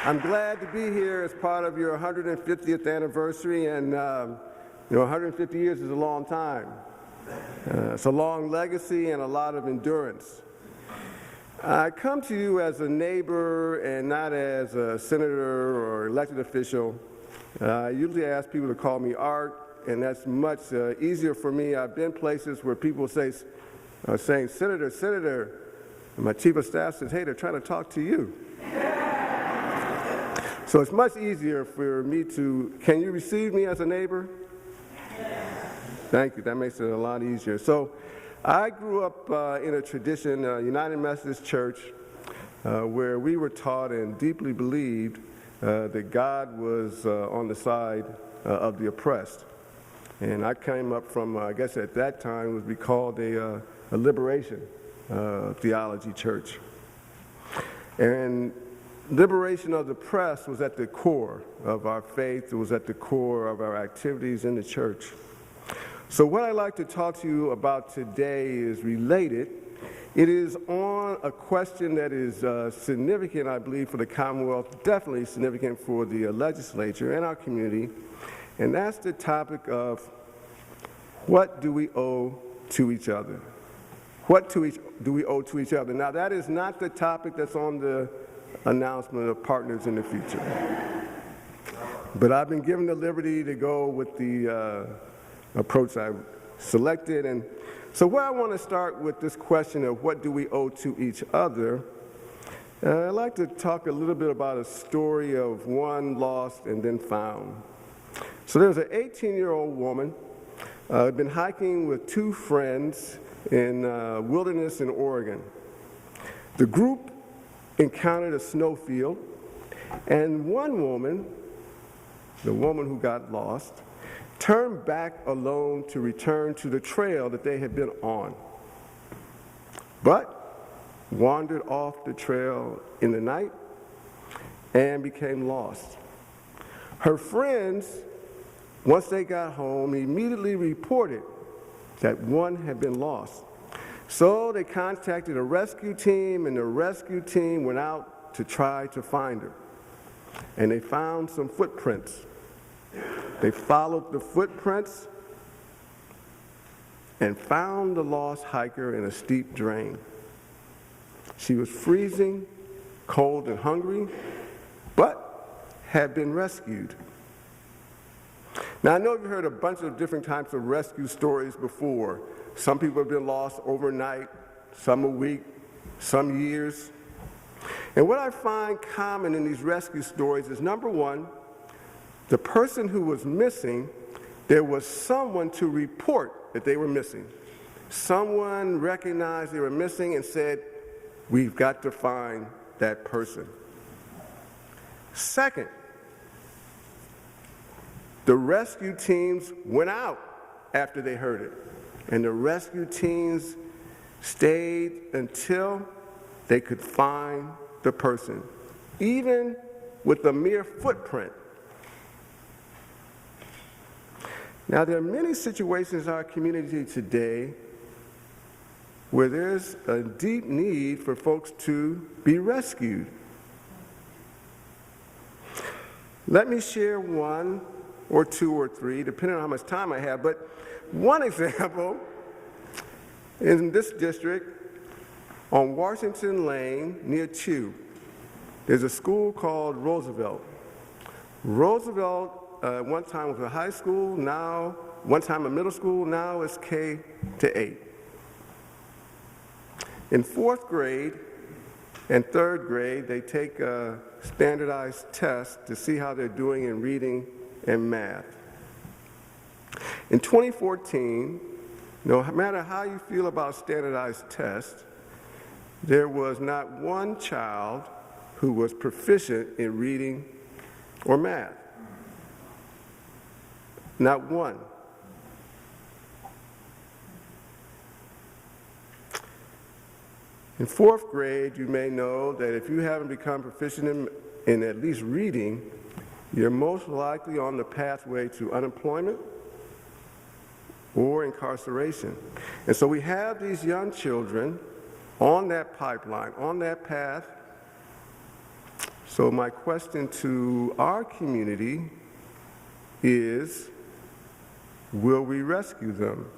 I'm glad to be here as part of your 150th anniversary, and 150 years is a long time. It's a long legacy and a lot of endurance. I come to you as a neighbor and not as a senator or elected official. I usually ask people to call me Art, and that's much easier for me. I've been places where people saying, Senator, Senator, and my chief of staff says, hey, they're trying to talk to you. So it's much easier for me to, can you receive me as a neighbor? Thank you, that makes it a lot easier. So I grew up in a tradition, United Methodist Church, where we were taught and deeply believed that God was on the side of the oppressed. And I came up from, I guess at that time, would be called a liberation theology church. And liberation of the oppressed was at the core of our faith. It was at the core of our activities in the church. So what I'd like to talk to you about today is related. It is on a question that is significant, I believe, for the Commonwealth, definitely significant for the legislature and our community, and that's the topic of what do we owe to each other? What do we owe to each other? Now, that is not the topic that's on the announcement of partners in the future. But I've been given the liberty to go with the approach I selected. And so where I want to start with this question of what do we owe to each other, I'd like to talk a little bit about a story of one lost and then found. So there's an 18-year-old woman who had been hiking with two friends in wilderness in Oregon. The group encountered a snowfield, and one woman, the woman who got lost, turned back alone to return to the trail that they had been on, but wandered off the trail in the night and became lost. Her friends, once they got home, immediately reported that one had been lost. So they contacted a rescue team, and the rescue team went out to try to find her. And they found some footprints. They followed the footprints and found the lost hiker in a steep drain. She was freezing, cold, and hungry, but had been rescued. Now, I know you've heard a bunch of different types of rescue stories before. Some people have been lost overnight, some a week, some years. And what I find common in these rescue stories is, number one, the person who was missing, there was someone to report that they were missing. Someone recognized they were missing and said, we've got to find that person. Second, the rescue teams went out after they heard it, and the rescue teams stayed until they could find the person, even with a mere footprint. Now, there are many situations in our community today where there's a deep need for folks to be rescued. Let me share one or two or three, depending on how much time I have. But one example, in this district, on Washington Lane near Chew, there's a school called Roosevelt. Roosevelt one time was a high school, now, one time a middle school, now it's K-8. In fourth grade and third grade, they take a standardized test to see how they're doing in reading and math. In 2014, no matter how you feel about standardized tests, there was not one child who was proficient in reading or math. Not one. In fourth grade, you may know that if you haven't become proficient in at least reading, you're most likely on the pathway to unemployment or incarceration. And so we have these young children on that pipeline, on that path, So my question to our community is, will we rescue them?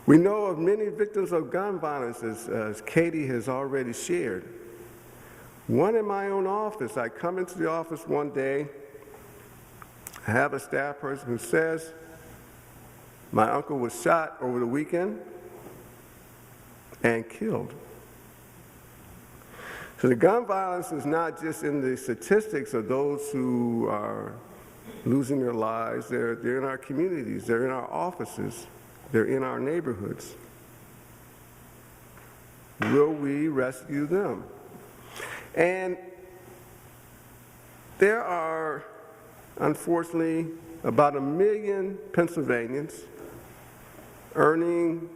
We know of many victims of gun violence, as Katie has already shared. One in my own office, I come into the office one day, I have a staff person who says, my uncle was shot over the weekend and killed. So the gun violence is not just in the statistics of those who are losing their lives, they're in our communities, they're in our offices, they're in our neighborhoods. Will we rescue them? And there are, unfortunately, about 1 million Pennsylvanians earning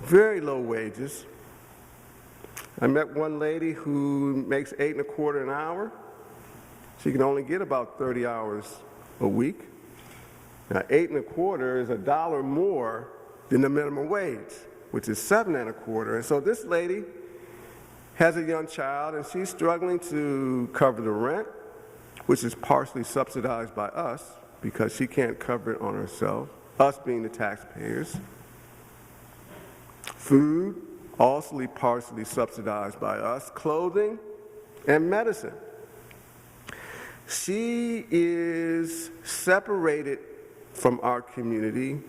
very low wages. I met one lady who makes $8.25 an hour. She can only get about 30 hours a week. Now, $8.25 is $1 more than the minimum wage, which is $7.25. And so this lady has a young child, and she's struggling to cover the rent, which is partially subsidized by us because she can't cover it on herself, us being the taxpayers. Food, also partially subsidized by us, clothing, and medicine. She is separated from our community,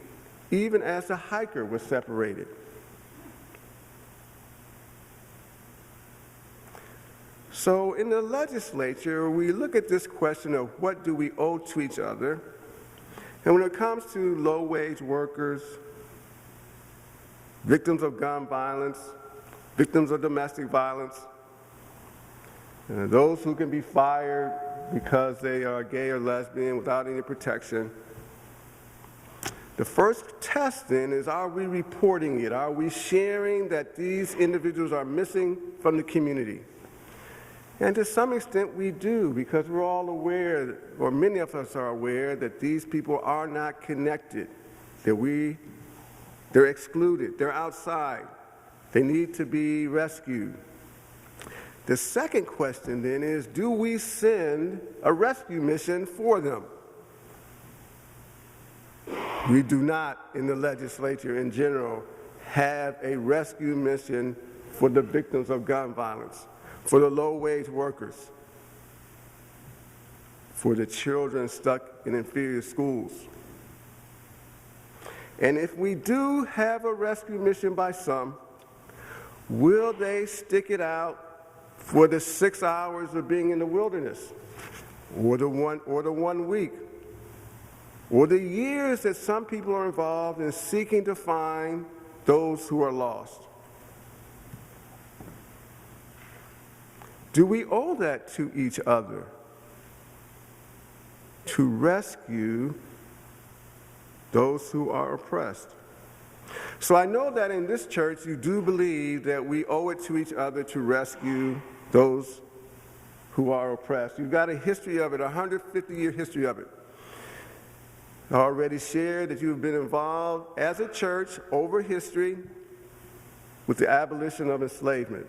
even as the hiker was separated. So in the legislature, we look at this question of what do we owe to each other, and when it comes to low-wage workers, victims of gun violence, victims of domestic violence, those who can be fired because they are gay or lesbian without any protection. The first test then is, are we reporting it? Are we sharing that these individuals are missing from the community? And to some extent we do, because we're all aware, or many of us are aware, that these people are not connected, that they're excluded, they're outside, they need to be rescued. The second question then is, do we send a rescue mission for them? We do not, in the legislature in general, have a rescue mission for the victims of gun violence, for the low-wage workers, for the children stuck in inferior schools. And if we do have a rescue mission by some, will they stick it out for the 6 hours of being in the wilderness, or the 1 week, or the years that some people are involved in seeking to find those who are lost? Do we owe that to each other to rescue those who are oppressed? So I know that in this church you do believe that we owe it to each other to rescue those who are oppressed. You've got a history of it, a 150-year history of it. I already shared that you've been involved as a church over history with the abolition of enslavement,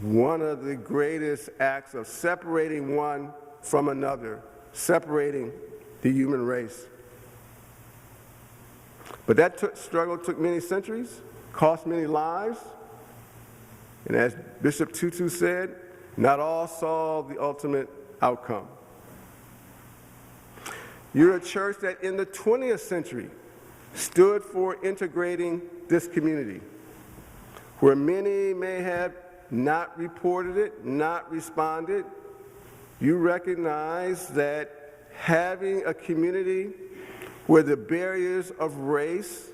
one of the greatest acts of separating one from another, separating the human race. But that struggle took many centuries, cost many lives, and as Bishop Tutu said, not all saw the ultimate outcome. You're a church that in the 20th century stood for integrating this community, where many may have not reported it, not responded. You recognize that having a community where the barriers of race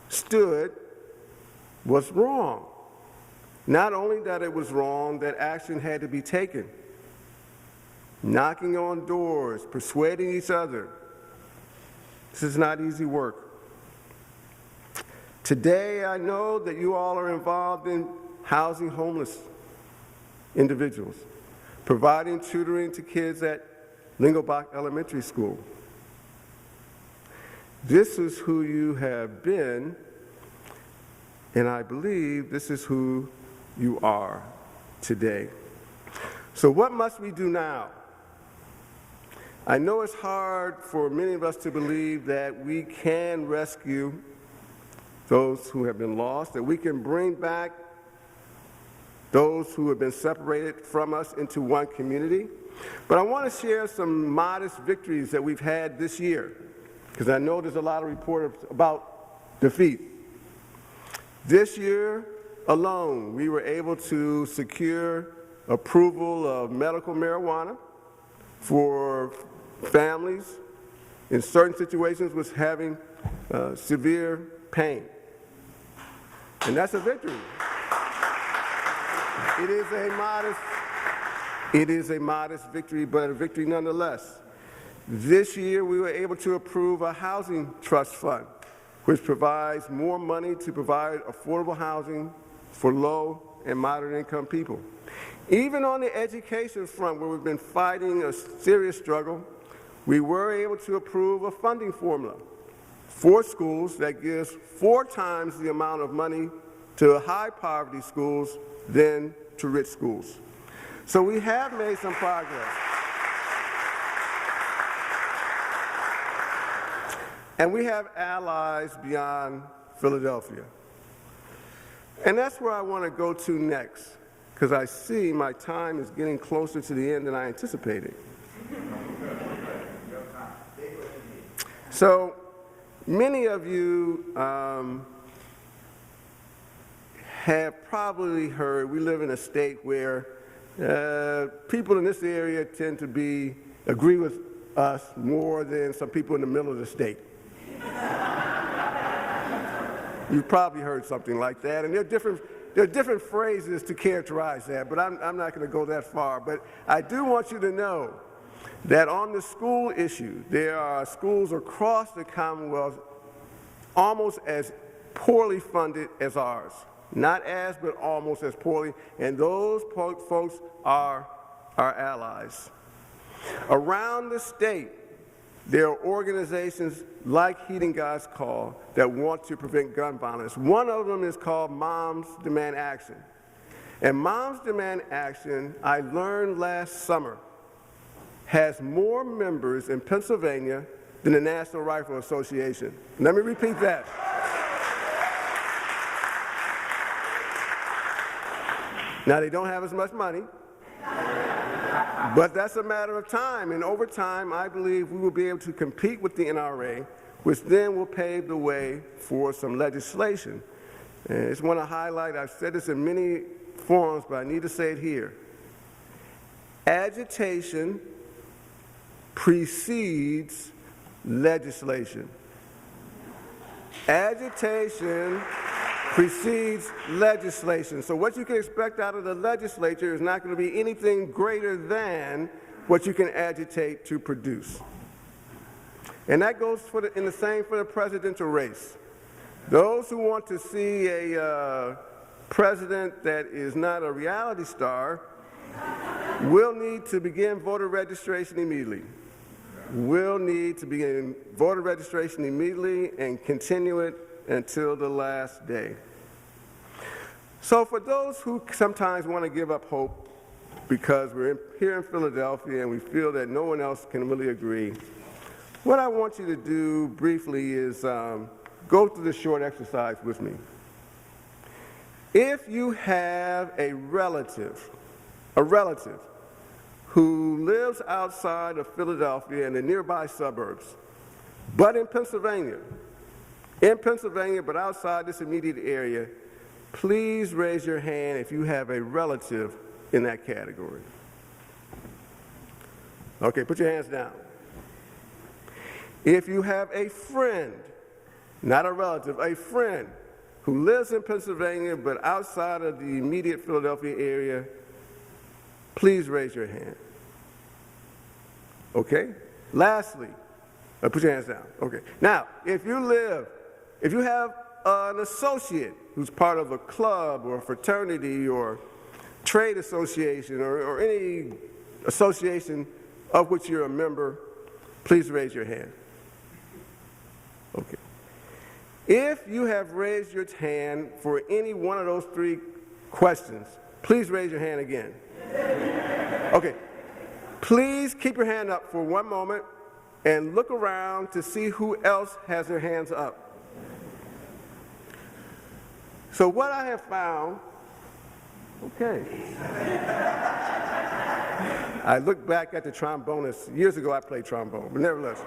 stood was wrong. Not only that it was wrong, that action had to be taken. Knocking on doors, persuading each other. This is not easy work. Today, I know that you all are involved in housing homeless individuals, providing tutoring to kids at Lingelbach Elementary School. This is who you have been, and I believe this is who you are today. So what must we do now? I know it's hard for many of us to believe that we can rescue those who have been lost, that we can bring back those who have been separated from us into one community. But I want to share some modest victories that we've had this year, because I know there's a lot of reports about defeat. This year alone, we were able to secure approval of medical marijuana for families in certain situations with having severe pain. And that's a victory. It is a modest victory, but a victory nonetheless. This year, we were able to approve a housing trust fund, which provides more money to provide affordable housing for low and moderate income people. Even on the education front, where we've been fighting a serious struggle, we were able to approve a funding formula for schools that gives 4 times the amount of money to high poverty schools than to rich schools. So we have made some progress. And we have allies beyond Philadelphia. And that's where I want to go to next, because I see my time is getting closer to the end than I anticipated. So many of you have probably heard, we live in a state where people in this area tend to agree with us more than some people in the middle of the state. You've probably heard something like that, and there are different phrases to characterize that, but I'm not going to go that far. But I do want you to know that on the school issue, there are schools across the Commonwealth almost as poorly funded as ours. Not as, but almost as poorly, and those folks are our allies. Around the state, there are organizations like Heeding God's Call that want to prevent gun violence. One of them is called Moms Demand Action. And Moms Demand Action, I learned last summer, has more members in Pennsylvania than the National Rifle Association. Let me repeat that. Now, they don't have as much money, but that's a matter of time. And over time, I believe we will be able to compete with the NRA, which then will pave the way for some legislation. And I just want to highlight, I've said this in many forums, but I need to say it here. Agitation precedes legislation. Agitation precedes legislation. So what you can expect out of the legislature is not going to be anything greater than what you can agitate to produce. And that goes in the same for the presidential race. Those who want to see a president that is not a reality star will need to begin voter registration immediately. Will need to begin voter registration immediately and continue it until the last day. So for those who sometimes want to give up hope because we're here in Philadelphia and we feel that no one else can really agree, what I want you to do briefly is go through this short exercise with me. If you have a relative who lives outside of Philadelphia and the nearby suburbs, but in Pennsylvania, but outside this immediate area, please raise your hand if you have a relative in that category. Okay, put your hands down. If you have a friend, not a relative, a friend who lives in Pennsylvania but outside of the immediate Philadelphia area, please raise your hand. Okay? Lastly, put your hands down. Okay. Now, if you have an associate who's part of a club or a fraternity or trade association or any association of which you're a member, please raise your hand. Okay. If you have raised your hand for any one of those 3 questions, please raise your hand again. Okay, please keep your hand up for one moment and look around to see who else has their hands up. So what I have found, okay. I look back at the trombonist. Years ago I played trombone, but nevertheless.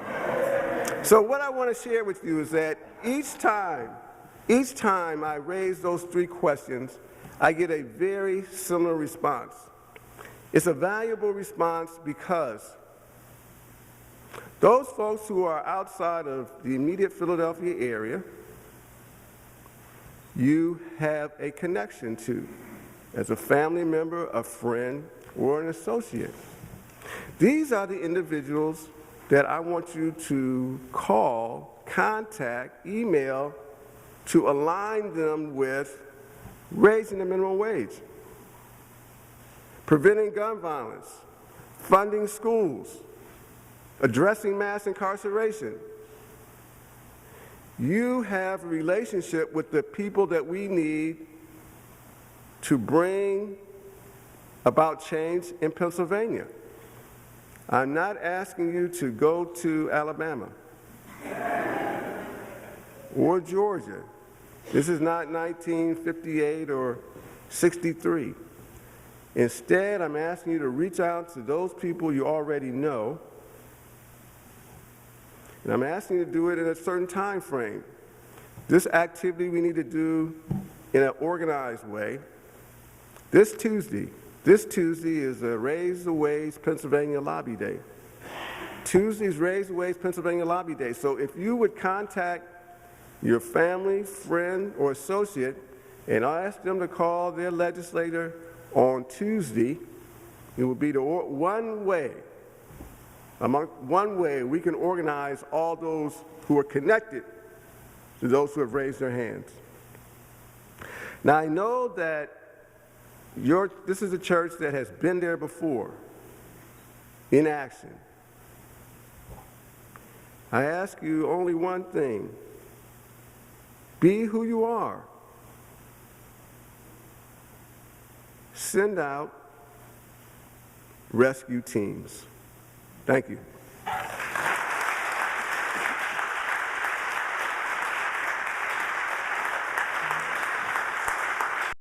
So what I want to share with you is that each time I raise those three questions, I get a very similar response. It's a valuable response because those folks who are outside of the immediate Philadelphia area, you have a connection to as a family member, a friend, or an associate. These are the individuals that I want you to call, contact, email to align them with raising the minimum wage, preventing gun violence, funding schools, addressing mass incarceration. You have a relationship with the people that we need to bring about change in Pennsylvania. I'm not asking you to go to Alabama or Georgia. This is not 1958 or 63. Instead, I'm asking you to reach out to those people you already know, and I'm asking you to do it in a certain time frame. This activity we need to do in an organized way. This Tuesday is a Raise the Wage Pennsylvania Lobby Day. Tuesday is Raise the Wage Pennsylvania Lobby Day. So if you would contact your family, friend, or associate and ask them to call their legislator on Tuesday, it will be the one way we can organize all those who are connected to those who have raised their hands. Now I know that this is a church that has been there before, in action. I ask you only one thing. Be who you are. Send out rescue teams. Thank you.